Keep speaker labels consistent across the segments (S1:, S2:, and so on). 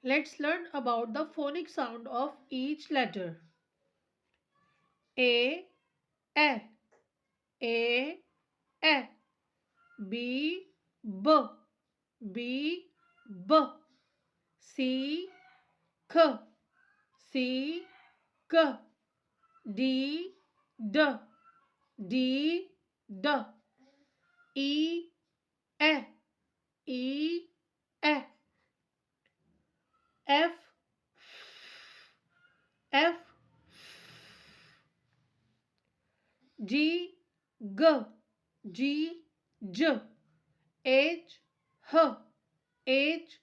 S1: Let's learn about the phonic sound of each letter. A, A, A, A. B, B, B, B. C, K, C, K. D, D, D, D. E, E, E, E. F, F, G, G, G, J. H, H, H,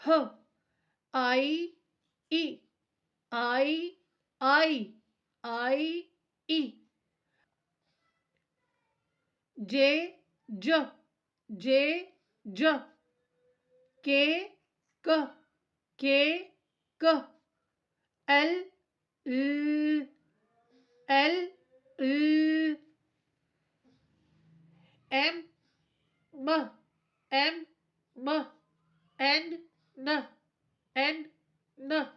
S1: H. I, E, I, I, I, E. J, J, J, J. K, K, K, K. L, L, L, L. M, M, M, M. N, N, N, N.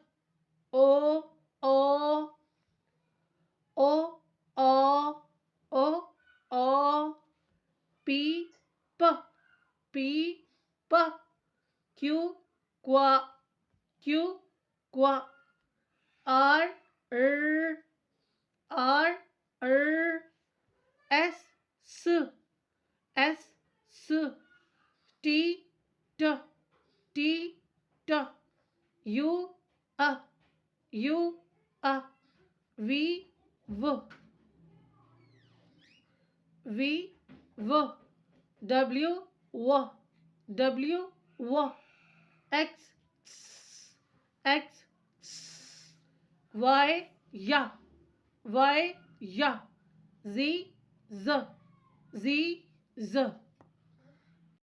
S1: O, O, O, O, O, O. P, P, P, P. Q, Q, Q, Q. R, R, R, R. S, S, S, S. T, T, T, T. U, A, U, A. V, V, V, V. W, W, W, W. X, X, X. Y, Y, Y, Y. Z, Z, Z, Z.